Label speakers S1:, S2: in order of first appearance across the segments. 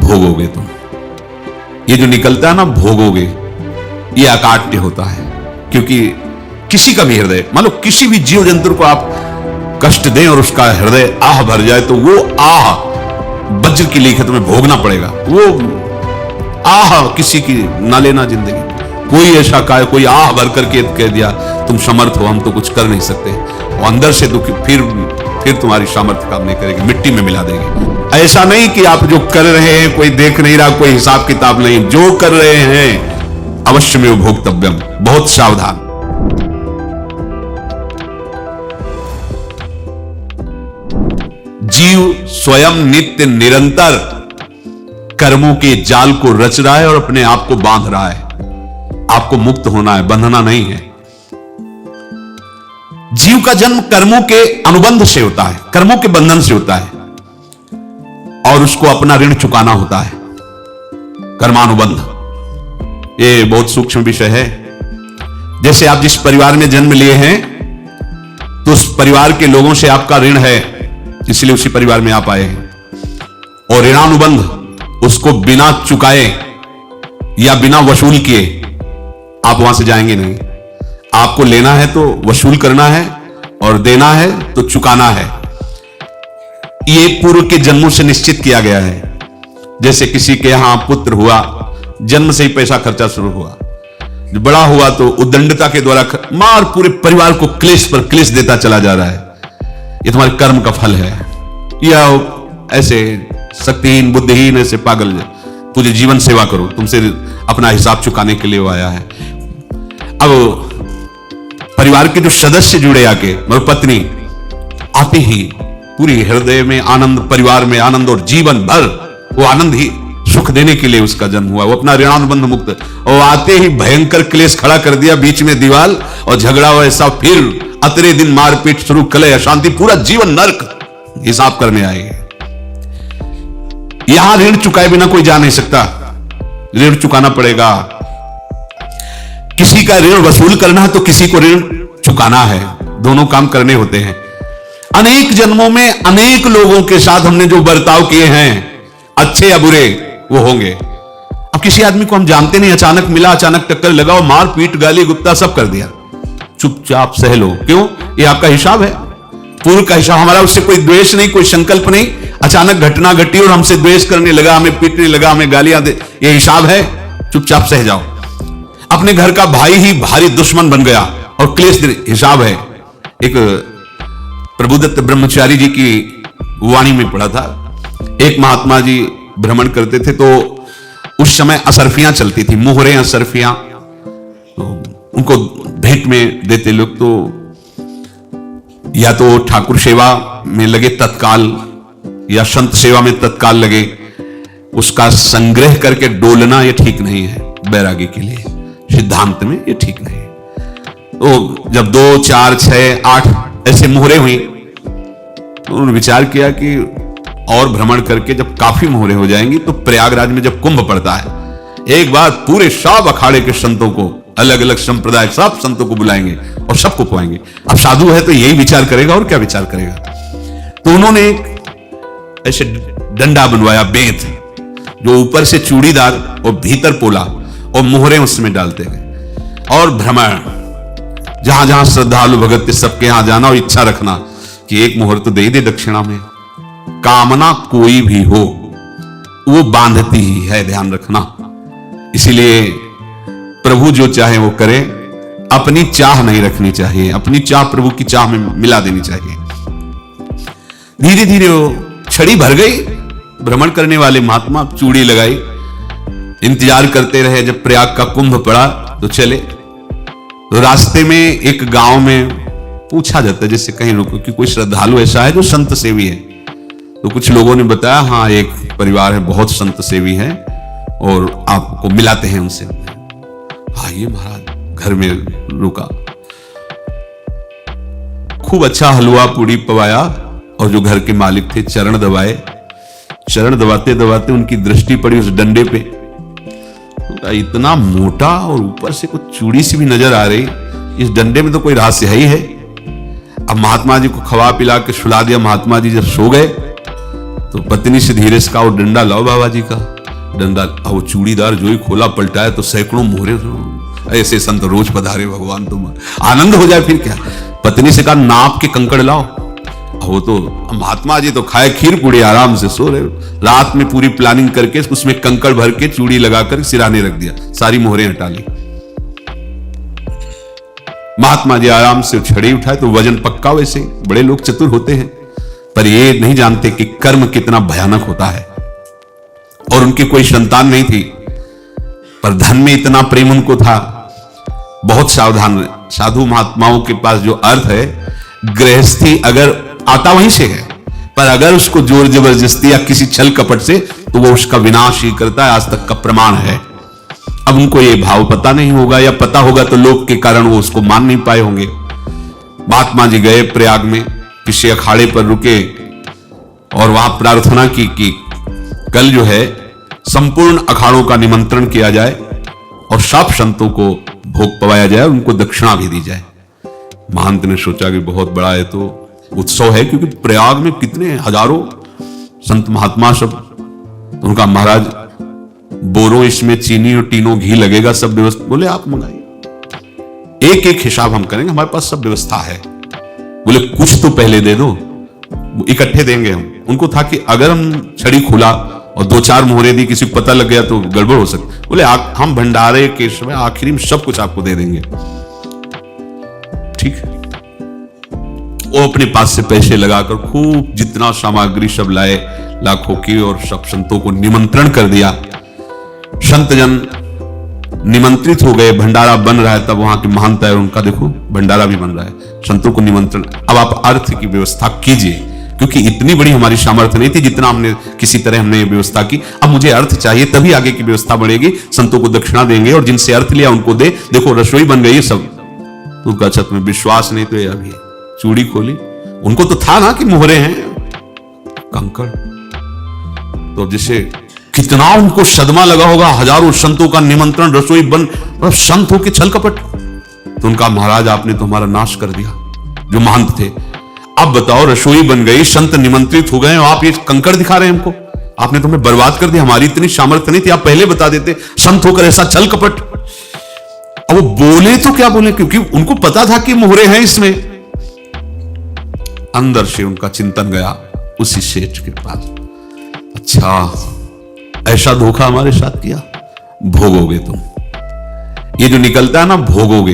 S1: भोगोगे तुम। ये जो निकलता है ना भोगोगे, ये अकाट्य होता है। क्योंकि किसी का भी हृदय, मान लो किसी भी जीव जंतु को आप कष्ट दें और उसका हृदय आह भर जाए, तो वो आह वज्र की लीक है, तुम्हें भोगना पड़ेगा। वो आह किसी की ना लेना जिंदगी। कोई ऐसा कहे, कोई आह भर करके कह दिया तुम समर्थ हो, हम तो कुछ कर नहीं सकते, वो अंदर से दुखी, फिर तुम्हारी सामर्थ्य काम नहीं करेगी, मिट्टी में मिला देगी। ऐसा नहीं कि आप जो कर रहे हैं कोई देख नहीं रहा, कोई हिसाब किताब नहीं, जो कर रहे हैं अवश्य में भोक्तव्यम। बहुत सावधान। जीव स्वयं नित्य निरंतर कर्मों के जाल को रच रहा है और अपने आप को बांध रहा है। आपको मुक्त होना है, बंधना नहीं है। जीव का जन्म कर्मों के अनुबंध से होता है, कर्मों के बंधन से होता है, और उसको अपना ऋण चुकाना होता है। कर्मानुबंध ये बहुत सूक्ष्म विषय है। जैसे आप जिस परिवार में जन्म लिए हैं, तो उस परिवार के लोगों से आपका ऋण है, इसलिए उसी परिवार में आप आए हैं। और ऋणानुबंध उसको बिना चुकाए या बिना वसूल किए आप वहां से जाएंगे नहीं। आपको लेना है तो वसूल करना है, और देना है तो चुकाना है। ये पूर्व के जन्मों से निश्चित किया गया है। जैसे किसी के यहां पुत्र हुआ, जन्म से ही पैसा खर्चा शुरू हुआ, जो बड़ा हुआ तो उद्दंडता के द्वारा मार पूरे परिवार को क्लेश पर क्लेश देता चला जा रहा है। ये तुम्हारे कर्म का फल है। या ऐसे शक्तिहीन बुद्धिहीन ऐसे पागल तुझे जीवन सेवा करो, तुमसे अपना हिसाब चुकाने के लिए वो आया है। अब परिवार के जो सदस्य जुड़े आके, मतलब पत्नी आते ही पूरी हृदय में आनंद, परिवार में आनंद, और जीवन भर वो आनंद ही सुख देने के लिए उसका जन्म हुआ। वो अपना ऋणानुबंध मुक्त, और आते ही भयंकर क्लेश खड़ा कर दिया, बीच में दीवार और झगड़ा वैसा, फिर अतरे दिन मारपीट शुरू, कलह अशांति, पूरा जीवन नरक हिसाब करने आए। यहां ऋण चुकाए बिना कोई जा नहीं सकता, ऋण चुकाना पड़ेगा। किसी का ऋण वसूल करना है तो किसी को ऋण चुकाना है, दोनों काम करने होते हैं। अनेक जन्मों में अनेक लोगों के साथ हमने जो बर्ताव किए हैं, अच्छे या बुरे, वो होंगे। अब किसी आदमी को हम जानते नहीं, अचानक मिला, अचानक टक्कर लगाओ, मार पीट गाली गुप्ता सब कर दिया, चुपचाप सह लो। क्यों? ये आपका हिसाब है, पूर्व का हिसाब। हमारा उससे कोई द्वेष नहीं, कोई संकल्प नहीं। अचानक घटना घटी और हमसे द्वेष करने लगा, हमें पीटने लगा, हमें गालियां दे, ये हिसाब है, चुपचाप सह जाओ। अपने घर का भाई ही भारी दुश्मन बन गया और क्लेश, हिसाब है। एक प्रभुदत्त ब्रह्मचारी जी की वाणी में पढ़ा था, एक महात्मा जी भ्रमण करते थे, तो उस समय असरफियां चलती थी, मोहरे असरफियां, तो उनको भेंट में देते लोग। तो या तो ठाकुर सेवा में लगे तत्काल, या संत सेवा में तत्काल लगे, उसका संग्रह करके डोलना ये ठीक नहीं है बैरागी के लिए, सिद्धांत में ये ठीक नहीं। तो जब 2, 4, 6, 8 ऐसे मोहरे हुई, तो उन्होंने विचार किया कि और भ्रमण करके जब काफी मोहरे हो जाएंगी, तो प्रयागराज में जब कुंभ पड़ता है, एक बार पूरे सब अखाड़े के संतों को, अलग अलग संप्रदाय सब संतों को बुलाएंगे और सबको खुआएंगे। अब साधु है तो यही विचार करेगा, और क्या विचार करेगा। तो उन्होंने एक ऐसे डंडा बनवाया, बेंत, जो ऊपर से चूड़ीदार और भीतर पोला, और मोहरे उसमें डालते गए। और भ्रमण, जहां जहां श्रद्धालु भगत सबके यहां जाना और इच्छा रखना कि एक मोहर तो दे दे दक्षिणा में। कामना कोई भी हो वो बांधती ही है, ध्यान रखना। इसीलिए प्रभु जो चाहे वो करे, अपनी चाह नहीं रखनी चाहिए, अपनी चाह प्रभु की चाह में मिला देनी चाहिए। धीरे धीरे वो छड़ी भर गई, भ्रमण करने वाले महात्मा चूड़ी लगाई, इंतजार करते रहे। जब प्रयाग का कुंभ पड़ा तो चले। तो रास्ते में एक गांव में पूछा जाता है, जैसे कहीं रुको कि कोई श्रद्धालु ऐसा है जो संत सेवी है। तो कुछ लोगों ने बताया, हाँ एक परिवार है बहुत संत सेवी है, और आपको मिलाते हैं उनसे। आइए महाराज, घर में रुका, खूब अच्छा हलवा पूड़ी पवाया, और जो घर के मालिक थे चरण दबाए। चरण दबाते दबाते उनकी दृष्टि पड़ी उस डंडे पे, इतना मोटा और ऊपर से कुछ चूड़ी सी भी नजर आ रही, इस डंडे में तो कोई रहस्य है ही है। अब महात्मा जी को खवा पिला के सुला दिया। महात्मा जी जब सो गए तो पत्नी से धीरे से कहा, वो डंडा लाओ बाबा जी का। डंडा, वो चूड़ीदार जो ही खोला पलटाया तो सैकड़ों मोहरे। ऐसे संत रोज पधारे भगवान, तुम आनंद हो जाए फिर क्या। पत्नी से कहा नाप के कंकड़ लाओ। वो तो महात्मा जी तो खाए खीर पूड़ी, आराम से सो रहे। रात में पूरी प्लानिंग करके उसमें कंकड़ भर के चूड़ी लगाकर सिराने रख दिया, सारी मोहरें हटा ली। महात्मा जी आराम से छड़ी उठाए तो वजन पक्का। वैसे बड़े लोग चतुर होते हैं, पर ये नहीं जानते कि कर्म कितना भयानक होता है। और उनकी कोई संतान नहीं थी, पर धन में इतना प्रेम उनको था। बहुत सावधान साधु महात्माओं के पास जो अर्थ है, गृहस्थी अगर आता वहीं से है, पर अगर उसको जोर जबरदस्ती या किसी छल कपट से, तो वो उसका विनाश ही करता है। आज तक का प्रमाण है। अब उनको ये भाव पता नहीं होगा, या पता होगा तो लोग के कारण वो उसको मान नहीं पाए होंगे। महात्मा जी गए प्रयाग में, किसी अखाड़े पर रुके और वहां प्रार्थना की कि कल जो है संपूर्ण अखाड़ों का निमंत्रण किया जाए और सब संतों को भोग पवाया जाए, उनको दक्षिणा भी दी जाए। महंत ने सोचा कि बहुत बड़ा है तो उत्सव है, क्योंकि प्रयाग में कितने हजारों संत महात्मा सब। तो उनका महाराज बोरो इसमें चीनी और टीनो घी लगेगा, सब व्यवस्था। बोले आप मंगाइए, एक एक हिसाब हम करेंगे, हमारे पास सब व्यवस्था है। बोले कुछ तो पहले दे दो, इकट्ठे देंगे हम। उनको था कि अगर हम छड़ी खुला और दो चार मोहरे दी, किसी को पता लग गया तो गड़बड़ हो सकती। बोले हम भंडारे के समय आखिरी में सब कुछ आपको दे देंगे। ठीक है। वो अपने पास से पैसे लगाकर खूब जितना सामग्री सब लाए, लाखों की, और सब संतों को निमंत्रण कर दिया। संत जन निमंत्रित हो गए, भंडारा बन रहा है। तब वहां के महंत है, उनका देखो भंडारा भी बन रहा है, संतों को निमंत्रण। अब आप अर्थ की व्यवस्था कीजिए, क्योंकि इतनी बड़ी हमारी सामर्थ्य नहीं थी जितना हमने किसी तरह हमने व्यवस्था की। अब मुझे अर्थ चाहिए, तभी आगे की व्यवस्था बढ़ेगी। संतों को दक्षिणा देंगे और जिनसे अर्थ लिया उनको दे। देखो रसोई बन गई है सब। तो उनका छत में विश्वास नहीं, तो ये अभी चूड़ी खोली। उनको तो था ना कि मोहरे हैं कंकड़। तो जिसे कितना उनको सदमा लगा होगा, हजारों संतों का निमंत्रण, रसोई बन, संत हो के छल कपट। तो उनका महाराज आपने तो हमारा नाश कर दिया, जो महंत थे। अब बताओ रसोई बन गई, संत निमंत्रित हो गए, और आप ये कंकड़ दिखा रहे हैं हमको। आपने तो हमें बर्बाद कर दिया, हमारी इतनी सामर्थ्य नहीं थी, आप पहले बता देते। संत होकर ऐसा छल कपट। अब वो बोले तो क्या बोले, क्योंकि उनको पता था कि मोहरे हैं इसमें। अंदर से उनका चिंतन गया उसी सेठ के पास, अच्छा ऐसा धोखा हमारे साथ किया, भोगोगे तुम। ये जो निकलता है ना भोगोगे,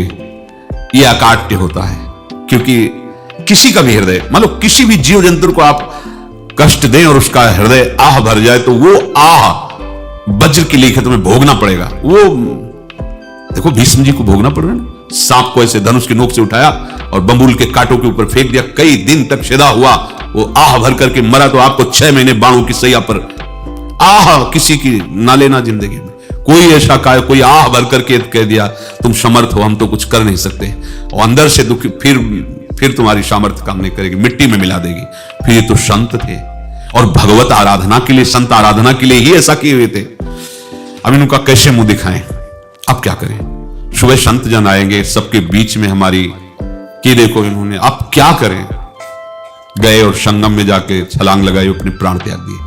S1: ये अकाट्य होता है। क्योंकि किसी का भी हृदय, मान लो किसी भी जीव जंतु को आप कष्ट दें और उसका हृदय आह भर जाए, तो वो आह वज्र की लेखे तुम्हें भोगना पड़ेगा। वो देखो भीष्म जी को भोगना पड़ रहा है ना। सांप को ऐसे धनुष की नोक से उठाया और बंबूल के कांटों के ऊपर फेंक दिया, कई दिन तक शेदा हुआ, वो आह भर करके मरा। तो आपको 6 महीने बाणों की सैया पर आह किसी की ना लेना जिंदगी में। कोई ऐसा कहा, कोई आह भर करके कह दिया तुम समर्थ हो, हम तो कुछ कर नहीं सकते, और अंदर से दुखी, फिर तुम्हारी सामर्थ्य काम नहीं करेगी, मिट्टी में मिला देगी। फिर ये तो संत थे, और भगवत आराधना के लिए, संत आराधना के लिए ही ऐसा किए हुए थे। अब इनका कैसे मुंह दिखाएं, अब क्या करें। सुबह संत जन आएंगे, सबके बीच में हमारी कि देखो इन्होंने, अब क्या करें। गए और संगम में जाके छलांग लगाई, अपने प्राण त्याग दिए।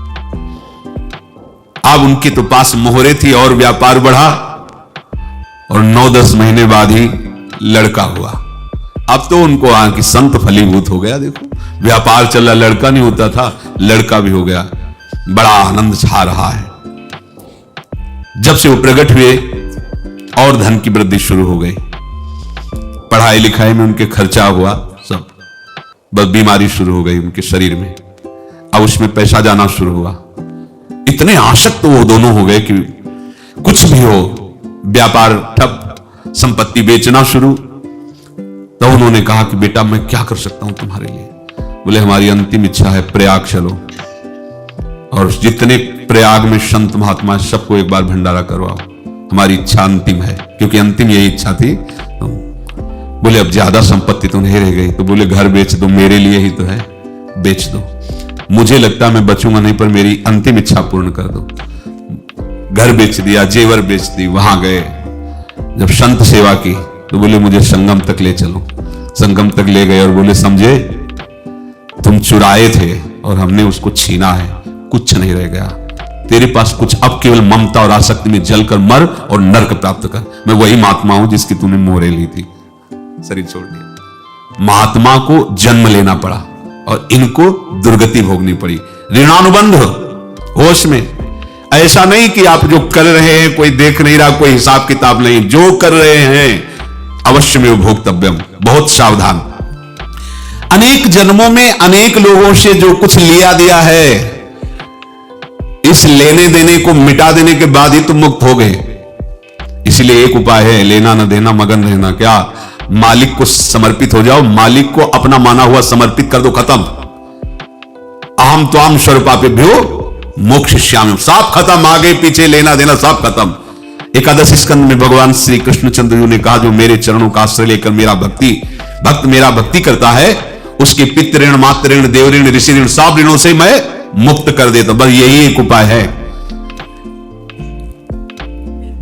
S1: अब उनके तो पास मोहरे थी और व्यापार बढ़ा, और 9-10 महीने बाद ही लड़का हुआ। अब तो उनको कि संत फलीभूत हो गया। देखो व्यापार चला, लड़का नहीं होता था, लड़का भी हो गया। बड़ा आनंद छा रहा है। जब से वो प्रकट हुए और धन की वृद्धि शुरू हो गई, पढ़ाई लिखाई में उनके खर्चा हुआ सब, बस बीमारी शुरू हो गई उनके शरीर में। अब उसमें पैसा जाना शुरू हुआ। इतने आसक्त वो दोनों हो गए कि कुछ भी हो, व्यापार ठप, संपत्ति बेचना शुरू। तो उन्होंने कहा कि बेटा मैं क्या कर सकता हूं तुम्हारे लिए। बोले हमारी अंतिम इच्छा है, प्रयाग चलो और जितने प्रयाग में संत महात्मा सबको एक बार भंडारा करवाओ। हमारी इच्छा अंतिम है, क्योंकि अंतिम यही इच्छा थी। बोले अब ज्यादा संपत्ति तो नहीं रह गई। तो बोले घर बेच दो, मेरे लिए ही तो है, बेच दो। मुझे लगता मैं बचूंगा नहीं, पर मेरी अंतिम इच्छा पूर्ण कर दो। घर बेच दिया, जेवर बेच दी। वहां गए, जब संत सेवा की तो बोले मुझे संगम तक ले चलो। संगम तक ले गए और बोले समझे तुम चुराए थे और हमने उसको छीना है, कुछ नहीं रह गया। तेरे पास कुछ, अब केवल ममता और आसक्ति में जलकर मर और नरक प्राप्त कर। मैं वही महात्मा हूं जिसकी तूने मोहरें ली थी, शरीर छोड़ दिया। महात्मा को जन्म लेना पड़ा और इनको दुर्गति भोगनी पड़ी। ऋणानुबंध होश में, ऐसा नहीं कि आप जो कर रहे हैं कोई देख नहीं रहा, कोई हिसाब किताब नहीं, जो कर रहे हैं अवश्य में भोक्तव्यम, बहुत सावधान। अनेक जन्मों में अनेक लोगों से जो कुछ लिया दिया है, इस लेने देने को मिटा देने के बाद ही तुम मुक्त हो गए। इसलिए एक उपाय है, लेना न देना मगन रहना। क्या? मालिक को समर्पित हो जाओ, मालिक को अपना माना हुआ समर्पित कर दो, खत्म। अहम त्वाम स्वरूपापेभ्यो मोक्षयिष्यामि, सब खत्म, आगे पीछे लेना देना सब खत्म। एकादश स्कंद में भगवान श्री कृष्णचंद्र जी ने कहा, जो मेरे चरणों का आश्रय लेकर भक्त मेरा भक्ति करता है, उसके पितृ ऋण, मातृ ऋण, देव ऋण, ऋषि ऋण, सब ऋणों से मैं मुक्त कर देता हूं। बस यही एक उपाय है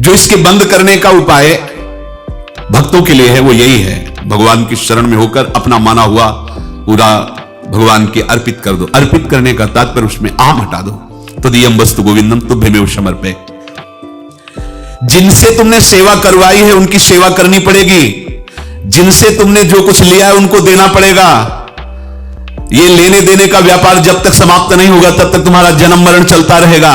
S1: जो इसके बंद करने का उपाय भक्तों के लिए है, वो यही है, भगवान की शरण में होकर अपना माना हुआ पूरा भगवान के अर्पित कर दो। अर्पित करने का तात्पर्य उसमें आम हटा दो। तदीयम वस्तु गोविंदम तुभ्यमेव समर्पये। जिनसे तुमने सेवा करवाई है उनकी सेवा करनी पड़ेगी, जिनसे तुमने जो कुछ लिया है उनको देना पड़ेगा। ये लेने देने का व्यापार जब तक समाप्त नहीं होगा तब तक तुम्हारा जन्म मरण चलता रहेगा।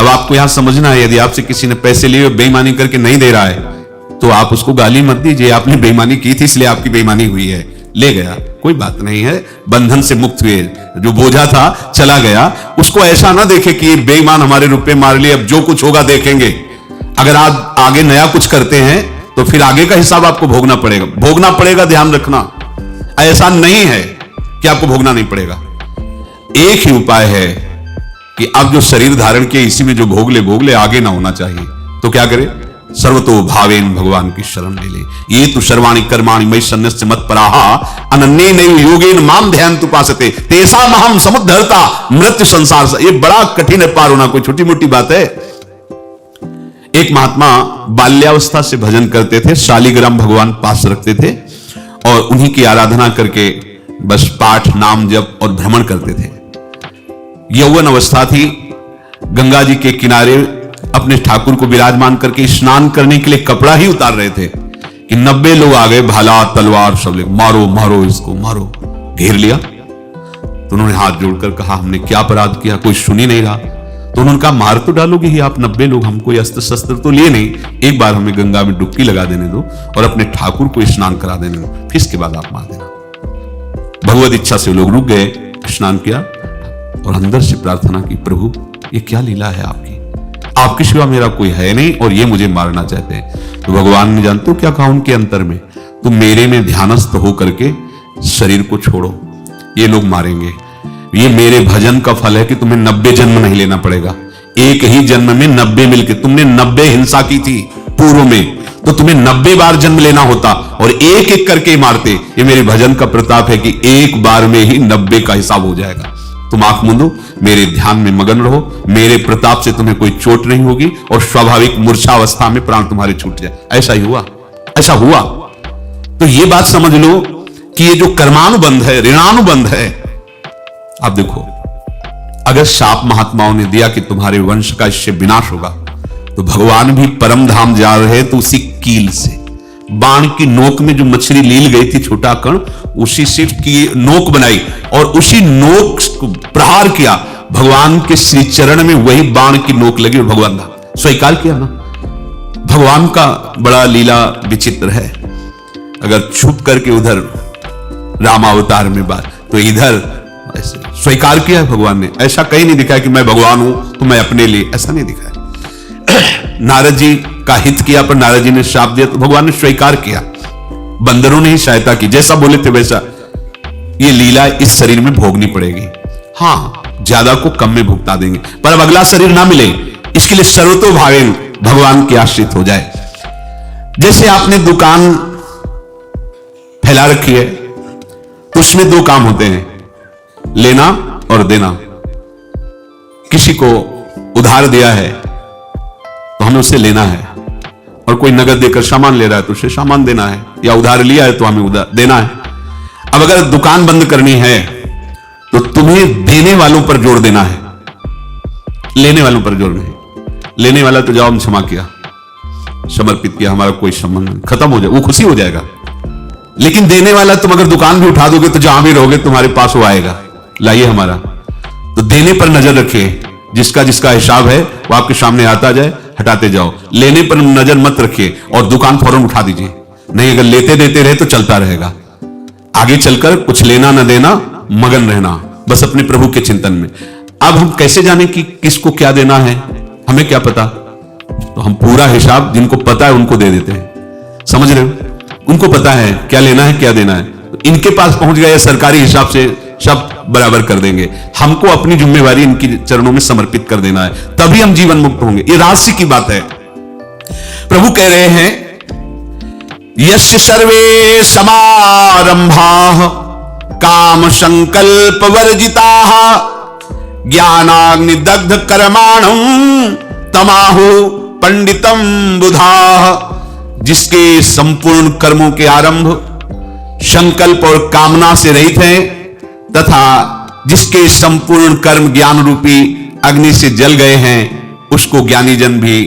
S1: अब आपको यहां समझना है, यदि आपसे किसी ने पैसे लिए बेईमानी करके नहीं दे रहा है तो आप उसको गाली मत दीजिए, आपने बेईमानी की थी इसलिए आपकी बेईमानी हुई है, ले गया, कोई बात नहीं है, बंधन से मुक्त हुए, जो बोझा था चला गया। उसको ऐसा ना देखे कि ये बेईमान हमारे रुपए मार लिए, अब जो कुछ होगा देखेंगे। अगर आप आगे नया कुछ करते हैं तो फिर आगे का हिसाब आपको भोगना पड़ेगा, ध्यान रखना। ऐसा नहीं है कि आपको भोगना नहीं पड़ेगा। एक ही उपाय है कि अब जो शरीर धारण किए इसी में जो भोग ले, आगे ना होना चाहिए। तो क्या करे? सर्वतो भावेन भगवान की शरण ले ले। ये तो सर्वाणि कर्माणि मयि सन्न्यस्य मत्पराः अनन्येनैव योगेन माम ध्यायन्तु उपासते तेषामहं समुद्धर्ता मृत्यु संसार से। ये बड़ा कठिन है पार होना, कोई छोटी मोटी बात है। एक महात्मा बाल्यावस्था से भजन करते थे, शालिग्राम भगवान पास रखते थे और उन्हीं की आराधना करके बस पाठ, नाम, जप और भ्रमण करते थे। यौवन अवस्था थी, गंगा जी के किनारे अपने ठाकुर को विराजमान करके स्नान करने के लिए कपड़ा ही उतार रहे थे कि 90 लोग आ गए, भाला तलवार सब ले, मारो मारो इसको मारो, घेर लिया। तो उन्होंने हाथ जोड़कर कहा, हमने क्या अपराध किया? कोई सुन ही नहीं रहा। तो उन्होंने कहा, मार तो डालोगे ही आप 90 लोग, हम कोई अस्त्र शस्त्र तो लिए नहीं, एक बार हमें गंगा में डुबकी लगा देने दो और अपने ठाकुर को स्नान करा देने दो, फिर इसके बाद आप मार देना। भगवत इच्छा से लोग रुक गए, स्नान किया और अंदर से प्रार्थना की, प्रभु ये क्या लीला है आपकी, आपके सिवा मेरा कोई है नहीं और ये मुझे मारना चाहते हैं। तो भगवान ने जानते हो क्या कहा उनके अंतर में? तुम मेरे में ध्यानस्थ हो करके शरीर को छोड़ो, ये लोग मारेंगे। ये मेरे भजन का फल है कि तुम्हें 90 जन्म नहीं लेना पड़ेगा। एक ही जन्म में 90 मिलके, तुमने 90 हिंसा की थी पूर्व में, तो तुम्हें 90 बार जन्म लेना होता और एक एक करके मारते। ये मेरे भजन का प्रताप है कि एक बार में ही 90 का हिसाब हो जाएगा। तुम आंख मूंदो, मेरे ध्यान में मगन रहो, मेरे प्रताप से तुम्हें कोई चोट नहीं होगी और स्वाभाविक मूर्छावस्था में प्राण तुम्हारे छूट जाए। ऐसा ही हुआ, ऐसा हुआ। तो ये बात समझ लो कि ये जो कर्मानुबंध है, ऋणानुबंध है। आप देखो, अगर शाप महात्माओं ने दिया कि तुम्हारे वंश का इससे विनाश होगा, तो भगवान भी परम धाम जा रहे तो उसी कील से, बाण की नोक में जो मछली लील गई थी, छोटा कण, उसी से की नोक बनाई और उसी नोक को प्रहार किया। भगवान के श्री चरण में वही बाण की नोक लगी और भगवान का स्वीकार किया ना। भगवान का बड़ा लीला विचित्र है। अगर छुप करके उधर रामावतार में बात, तो इधर ऐसे स्वीकार किया है भगवान ने। ऐसा कहीं नहीं दिखाया कि मैं भगवान हूं तो मैं अपने लिए, ऐसा नहीं दिखाया। नारद जी का हित किया पर नारद जी ने श्राप दिया तो भगवान ने स्वीकार किया। बंदरों ने ही सहायता की, जैसा बोले थे वैसा। ये लीला इस शरीर में भोगनी पड़ेगी। हाँ, ज्यादा को कम में भुगता देंगे, पर अब अगला शरीर ना मिले इसके लिए सर्वतो भावेन भगवान के आश्रित हो जाए। जैसे आपने दुकान फैला रखी है तो उसमें दो काम होते हैं, लेना और देना। किसी को उधार दिया है तो हमें उससे लेना है, और कोई नगद देकर सामान ले रहा है तो उसे सामान देना है, या उधार लिया है तो हमें उधार देना है। अब अगर दुकान बंद करनी है तो तुम्हें देने वालों पर जोर देना है। लेने वालों पर जोर नहीं। लेने वाला तो जाओ, हम क्षमा किया, समर्पित किया, हमारा कोई संबंध नहीं, खत्म हो जाए, वो खुशी हो जाएगा। लेकिन देने वाला, तुम अगर दुकान भी उठा दोगे तो जहां भी रहोगे तुम्हारे पास वो आएगा, लाइए हमारा। तो देने पर नजर रखिए, जिसका जिसका हिसाब है वो आपके सामने आता जाए, हटाते जाओ। लेने पर नजर मत रखिए और दुकान फौरन उठा दीजिए, नहीं, अगर लेते देते रहे तो चलता रहेगा। आगे चलकर कुछ लेना न देना, मगन रहना बस अपने प्रभु के चिंतन में। अब हम कैसे जाने कि किसको क्या देना है, हमें क्या पता? तो हम पूरा हिसाब जिनको पता है उनको दे देते हैं, समझ रहे हो? उनको पता है क्या लेना है क्या देना है, तो इनके पास पहुंच गए, सरकारी हिसाब से सब बराबर कर देंगे। हमको अपनी जिम्मेवारी इनकी चरणों में समर्पित कर देना है, तभी हम जीवन मुक्त होंगे। ये रहस्य की बात है। प्रभु कह रहे हैं, यस्य सर्वे समारंभाः काम संकल्प वर्जिताः ज्ञानाग्निदग्ध कर्माणं तमाहु पंडितम बुधाः। जिसके संपूर्ण कर्मों के आरंभ संकल्प और कामना से रहित हैं तथा जिसके संपूर्ण कर्म ज्ञान रूपी अग्नि से जल गए हैं, उसको ज्ञानी जन भी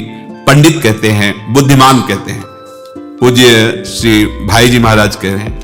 S1: पंडित कहते हैं, बुद्धिमान कहते हैं। पूज्य श्री भाई जी महाराज कह रहे हैं,